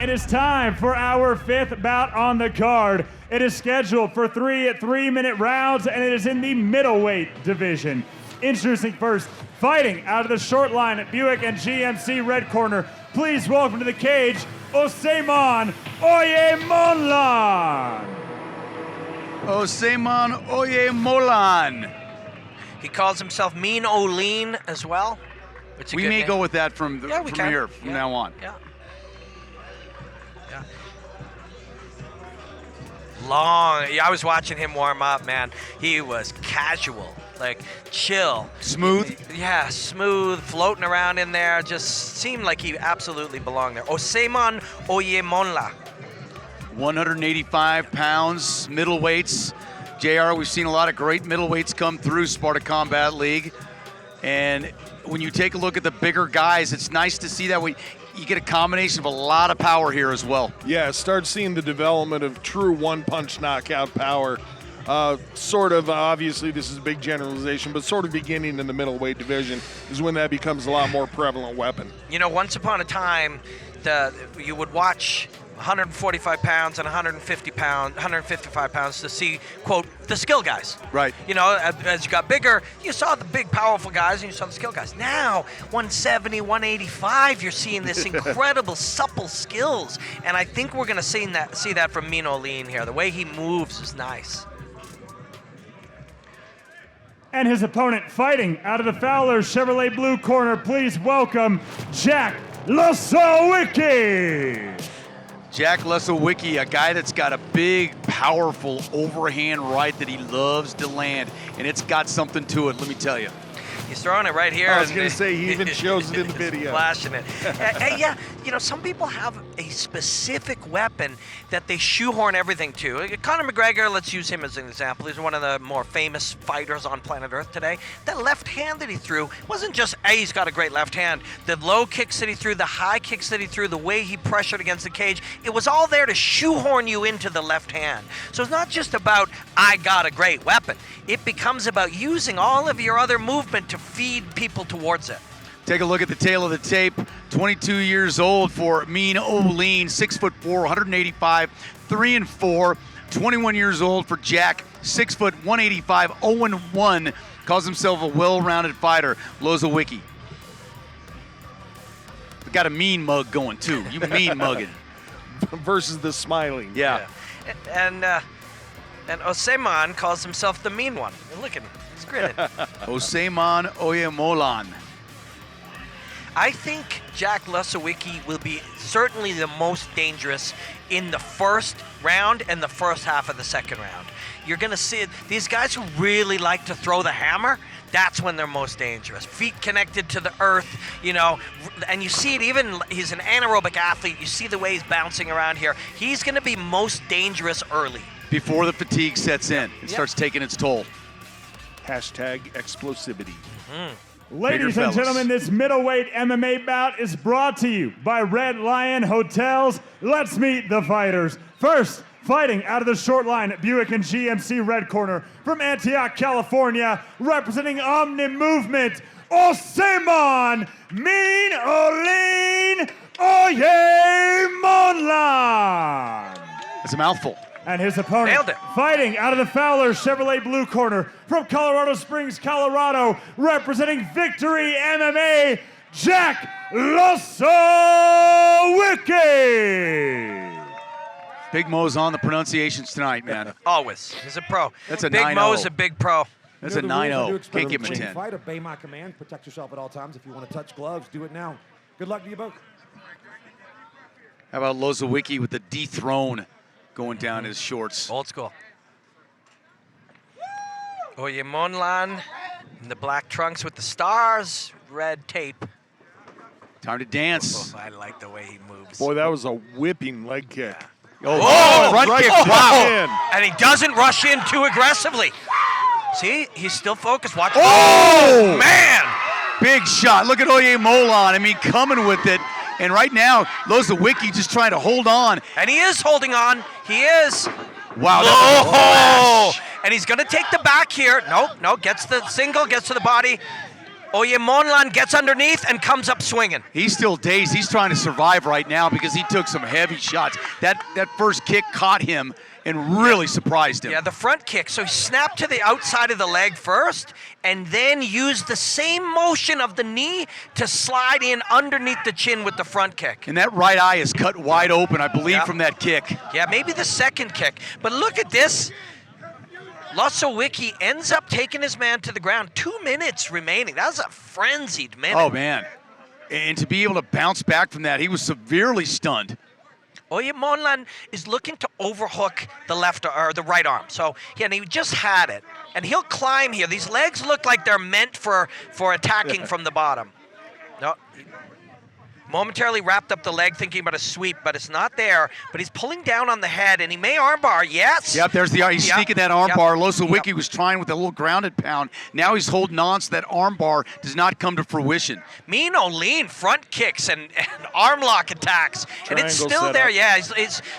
It is time for our fifth bout on the card. It is scheduled for 3 3-minute rounds, and it is in the middleweight division. Introducing first, fighting out of the short line at Buick and GMC red corner. Please welcome to the cage, Oseyiomon Oiyemhonlan. Oseyiomon Oiyemhonlan. He calls himself Mean O'Lean as well. We may go with that from now on. Yeah. Long. I was watching him warm up, man. He was casual, like chill. Smooth? Yeah, smooth, floating around in there. Just seemed like he absolutely belonged there. Oseyiomon Oiyemhonlan. 185 pounds, middleweights. JR, we've seen a lot of great middleweights come through Sparta Combat League. And when you take a look at the bigger guys, it's nice to see that you get a combination of a lot of power here as well. Yeah, start seeing the development of true one-punch knockout power. Obviously this is a big generalization, but sort of beginning in the middleweight division is when that becomes a lot more prevalent weapon. You know, once upon a time, you would watch 145 pounds and 155 pounds to see, quote, the skill guys. Right. You know, as you got bigger, you saw the big, powerful guys and you saw the skill guys. Now, 170, 185, you're seeing this incredible, supple skills. And I think we're going to see that from Mean O'Lean here. The way he moves is nice. And his opponent fighting out of the Fowler Chevrolet blue corner, please welcome Jack Losowicki. Jack Losowicki, a guy that's got a big, powerful overhand right that he loves to land, and it's got something to it, let me tell you. He's throwing it right here. I was going to say, he even shows it in the video. Flashing it. Yeah, you know, some people have a specific weapon that they shoehorn everything to. Conor McGregor, let's use him as an example. He's one of the more famous fighters on planet Earth today. That left hand that he threw wasn't just, he's got a great left hand. The low kicks that he threw, the high kicks that he threw, the way he pressured against the cage, it was all there to shoehorn you into the left hand. So it's not just about, I got a great weapon. It becomes about using all of your other movement to feed people towards it. Take a look at the tail of the tape. 22 years old for Mean O'Lean, 6'4", 185, 3-4. 21 years old for Jack, 6 foot, 185, 0-1. Calls himself a well-rounded fighter, Losowicki. Got a mean mug going too. You mean mugging. Versus the smiling. Yeah. And Oseyiomon calls himself the mean one. Look at him. He's grinning. Oseyiomon Oiyemhonlan. I think Jack Losowicki will be certainly the most dangerous in the first round and the first half of the second round. You're going to see it. These guys who really like to throw the hammer, that's when they're most dangerous. Feet connected to the earth, you know, and you see it even, he's an anaerobic athlete. You see the way he's bouncing around here. He's going to be most dangerous early. Before the fatigue sets in, it starts taking its toll. Hashtag explosivity. Ladies and gentlemen, this middleweight MMA bout is brought to you by Red Lion Hotels. Let's meet the fighters. First, fighting out of the short line at Buick and GMC red corner from Antioch, California, representing Omni Movement, Oseyiomon Mean O'Lean Oiyemhonlan. That's a mouthful. And his opponent, nailed it, fighting out of the Fowler Chevrolet blue corner from Colorado Springs, Colorado, representing Victory MMA, Jack Losowicki. Big Mo's on the pronunciations tonight, man. Always. He's a pro. That's a 9-0. Big Mo's a big pro. That's a 9-0. Can't give him a 10. Fight, obey my command, protect yourself at all times. If you want to touch gloves, do it now. Good luck to you both. How about Losowicki with the dethrone going down his shorts? Old school. Oiyemhonlan in the black trunks with the stars, red tape. Time to dance. Oh, I like the way he moves. Boy, that was a whipping leg kick. Oh, front right kick. to the Wow. chin. And he doesn't rush in too aggressively. See, he's still focused. Watch. Oh, man! Big shot. Look at Oiyemhonlan. I mean, coming with it. And right now, Losowicki just trying to hold on. And he is holding on. He is. Wow. Oh! And he's going to take the back here. No, gets the single, gets to the body. Oiyemhonlan gets underneath and comes up swinging. He's still dazed. He's trying to survive right now because he took some heavy shots. That first kick caught him and really surprised him. Yeah, the front kick. So he snapped to the outside of the leg first and then used the same motion of the knee to slide in underneath the chin with the front kick. And that right eye is cut wide open, I believe, from that kick. Yeah, maybe the second kick. But look at this. Losowicki ends up taking his man to the ground. 2 minutes remaining. That was a frenzied minute. Oh, man. And to be able to bounce back from that, he was severely stunned. Oiyemhonlan is looking to overhook the left or the right arm. So, yeah, and he just had it. And he'll climb here. These legs look like they're meant for attacking from the bottom. No. Momentarily wrapped up the leg thinking about a sweep, but it's not there. But he's pulling down on the head, and he may armbar. Yes. Yep, there's the he's sneaking that armbar. Losowicki was trying with a little grounded pound. Now he's holding on so that armbar does not come to fruition. Mean O'Lean front kicks and arm lock attacks. And it's still there. Yeah.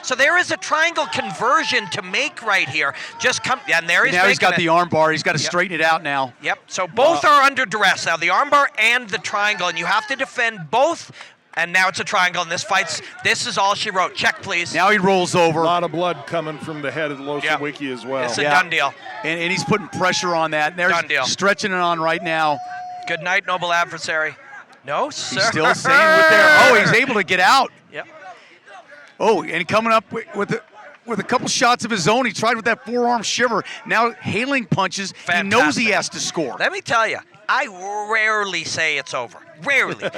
So there is a triangle conversion to make right here. Just come. Yeah, and there he's now he's got the armbar. He's got to straighten it out now. Yep. So both are under duress now, the armbar and the triangle, and you have to defend both. And now it's a triangle, and this is all she wrote. Check, please. Now he rolls over. A lot of blood coming from the head of Losowicki as well. It's a done deal. And he's putting pressure on that. There's done deal. Stretching it on right now. Good night, noble adversary. No, sir. He's still saying with there. Oh, he's able to get out. Yep. Oh, and coming up with a couple shots of his own. He tried with that forearm shiver. Now hailing punches. Fantastic. He knows he has to score. Let me tell you, I rarely say it's over. Rarely.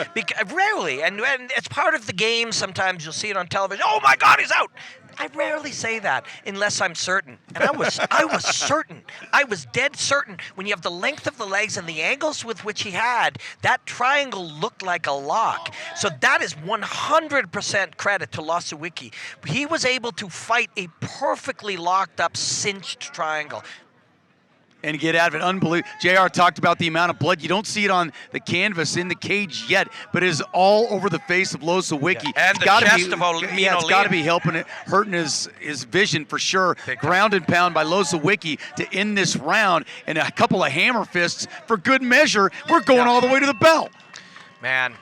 Rarely. And it's part of the game. Sometimes you'll see it on television. Oh, my God, he's out. I rarely say that unless I'm certain. And I was certain. I was dead certain. When you have the length of the legs and the angles with which he had, that triangle looked like a lock. So that is 100% credit to Losowicki. He was able to fight a perfectly locked up, cinched triangle. And get out of it. Unbelievable. JR talked about the amount of blood. You don't see it on the canvas in the cage yet, but it is all over the face of Losowicki. Yeah. And the chest of O'Lean. Yeah, it's got to be hurting his vision for sure. Ground and pound by Losowicki to end this round, and a couple of hammer fists for good measure. We're going all the way to the bell. Man.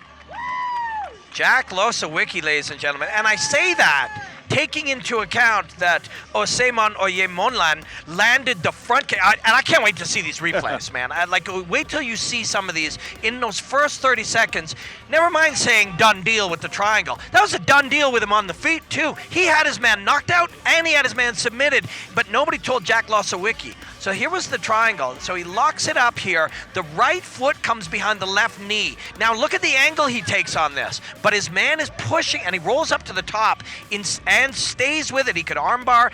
Jack Losowicki, ladies and gentlemen. And I say that taking into account that Oseyiomon Oiyemhonlan landed the front kick. And I can't wait to see these replays, man. Wait till you see some of these in those first 30 seconds. Never mind saying done deal with the triangle. That was a done deal with him on the feet, too. He had his man knocked out, and he had his man submitted, but nobody told Jack Losowicki. So here was the triangle. So he locks it up here. The right foot comes behind the left knee. Now look at the angle he takes on this. But his man is pushing, and he rolls up to the top and stays with it. He could armbar.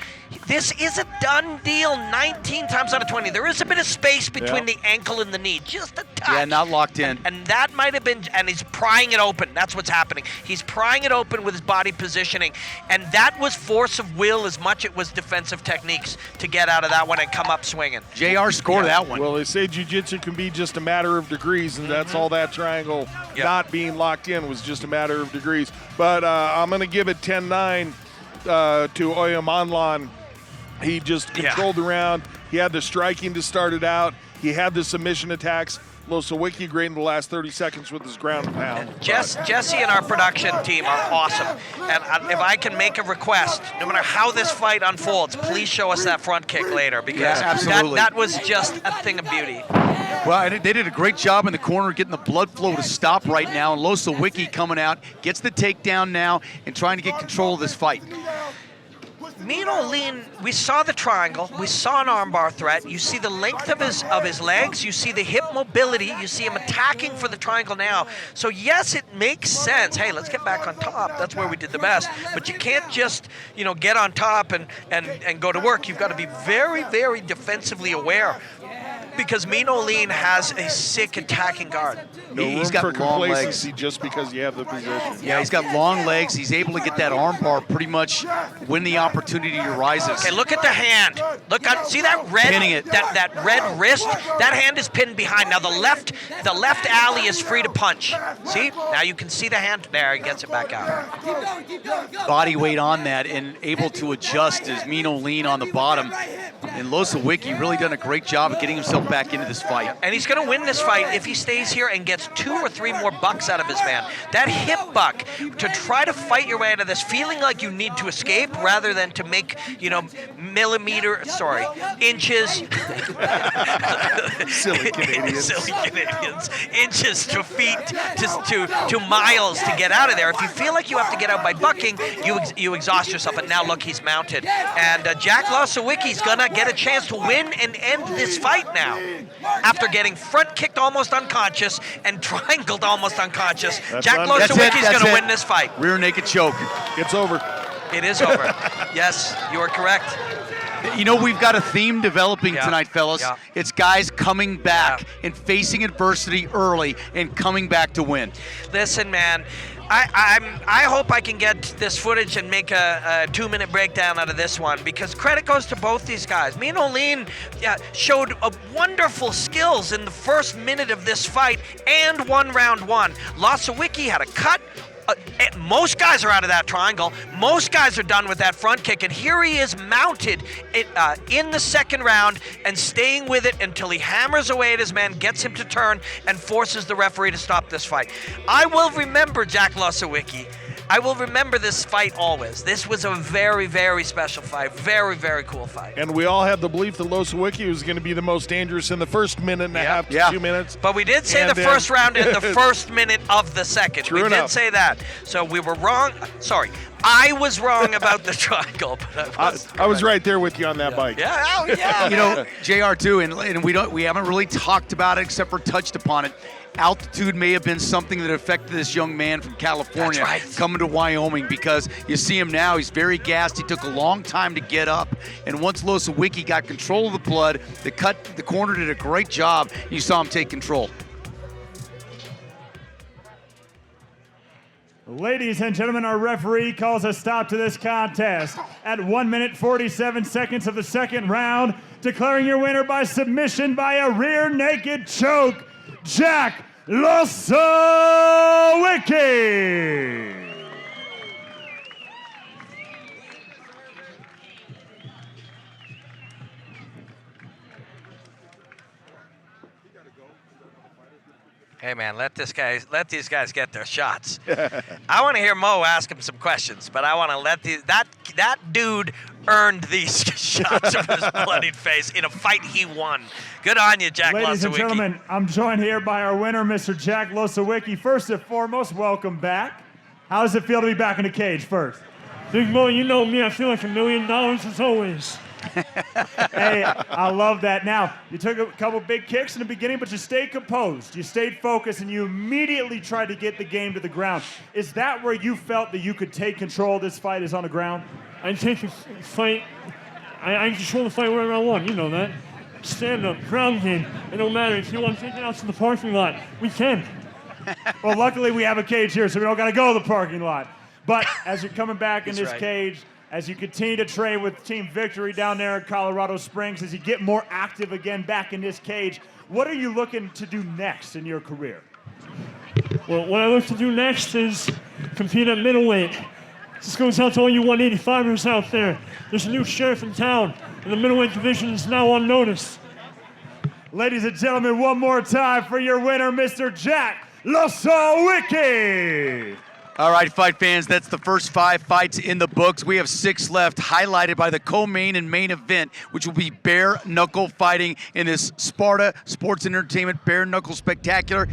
This is a done deal 19 times out of 20. There is a bit of space between the ankle and the knee. Just a touch. Yeah, not locked in. And that might have been, and he's prying it open. That's what's happening. He's prying it open with his body positioning. And that was force of will as much it was defensive techniques to get out of that one and come up swinging. JR scored that one. Well, they say jiu-jitsu can be just a matter of degrees, and that's all that triangle not being locked in was just a matter of degrees. But I'm going to give it 10-9 to Oiyemhonlan. He just controlled the round. He had the striking to start it out. He had the submission attacks. Losowicki great in the last 30 seconds with his ground and pound. Jesse and our production team are awesome. And if I can make a request, no matter how this fight unfolds, please show us that front kick later, because that was just a thing of beauty. Well, they did a great job in the corner getting the blood flow to stop right now. And Losowicki coming out, gets the takedown now and trying to get control of this fight. Mean O'Lean, we saw the triangle, we saw an armbar threat, you see the length of his legs, you see the hip mobility, you see him attacking for the triangle now. So yes, it makes sense. Hey, let's get back on top. That's where we did the best. But you can't just, get on top and go to work. You've got to be very, very defensively aware, because Mean O'Lean has a sick attacking guard. He's got long legs just because you have the position. Yeah, he's got long legs. He's able to get that arm bar pretty much when the opportunity arises. Okay, look at the hand. See that red? Pinning it. That red wrist. That hand is pinned behind. Now the left alley is free to punch. See? Now you can see the hand. There, he gets it back out. Body weight on that and able to adjust as Mean O'Lean on the bottom. And Losowicki really done a great job of getting himself jump back into this fight. And he's going to win this fight if he stays here and gets 2 or 3 more bucks out of his man. That hip buck, to try to fight your way out of this, feeling like you need to escape rather than to make, inches. Silly Canadians. Silly Canadians. Inches to feet to miles to get out of there. If you feel like you have to get out by bucking, you exhaust yourself. And now look, he's mounted. And Jack Losowicki's going to get a chance to win and end this fight now. After getting front kicked almost unconscious and triangled almost unconscious, Jack Losowicki's going to win this fight. Rear naked choke. It's over. It is over. Yes, you are correct. You know, we've got a theme developing tonight, fellas. Yeah. It's guys coming back and facing adversity early and coming back to win. Listen, man, I hope I can get this footage and make a 2-minute breakdown out of this one, because credit goes to both these guys. Me and Oiyemhonlan showed wonderful skills in the first minute of this fight and won round 1. Losowicki had a cut. Most guys are out of that triangle. Most guys are done with that front kick, and here he is mounted in the second round and staying with it until he hammers away at his man, gets him to turn, and forces the referee to stop this fight. I will remember Jack Losowicki. I will remember this fight always. This was a very, very special fight. Very, very cool fight. And we all had the belief that Losowicki was going to be the most dangerous in the first minute and a half to 2 minutes. But we did say the first round and the first minute of the second. True we enough. did say that. So we were wrong. Sorry. I was wrong about the triangle. But I was right there with you on that bike. Yeah, oh, yeah. You know, JR too, and we haven't really talked about it except for touched upon it. Altitude may have been something that affected this young man from California coming to Wyoming, because you see him now, he's very gassed. He took a long time to get up, and once Losowicki got control of the blood, the corner did a great job. You saw him take control. Ladies and gentlemen, our referee calls a stop to this contest at 1 minute 47 seconds of the second round, declaring your winner by submission by a rear naked choke, Jack Losowicki. Hey man, let these guys get their shots. I want to hear Mo ask him some questions, but I want to let that dude earned these shots of his bloodied face in a fight he won. Good on you, Jack Losowicki. Ladies and gentlemen, I'm joined here by our winner, Mr. Jack Losowicki. First and foremost, welcome back. How does it feel to be back in the cage first? Big Mo, you know me, I feel like $1 million as always. Hey, I love that. Now, you took a couple big kicks in the beginning, but you stayed composed. You stayed focused, and you immediately tried to get the game to the ground. Is that where you felt that you could take control of this fight, is on the ground? I take the fight, I control the fight wherever I want, you know that. Stand up, ground game, it don't matter. If you want to take it out to the parking lot, we can. Well, luckily we have a cage here, so we don't got to go to the parking lot. But as you're coming back in this cage, as you continue to train with Team Victory down there in Colorado Springs, as you get more active again back in this cage, what are you looking to do next in your career? Well, what I look to do next is compete at middleweight. This goes out to all you 185ers out there. There's a new sheriff in town, and the middleweight division is now on notice. Ladies and gentlemen, one more time for your winner, Mr. Jack Losowicki. All right, fight fans, that's the first 5 fights in the books. We have 6 left, highlighted by the co-main and main event, which will be bare knuckle fighting in this Sparta Sports Entertainment Bare Knuckle Spectacular.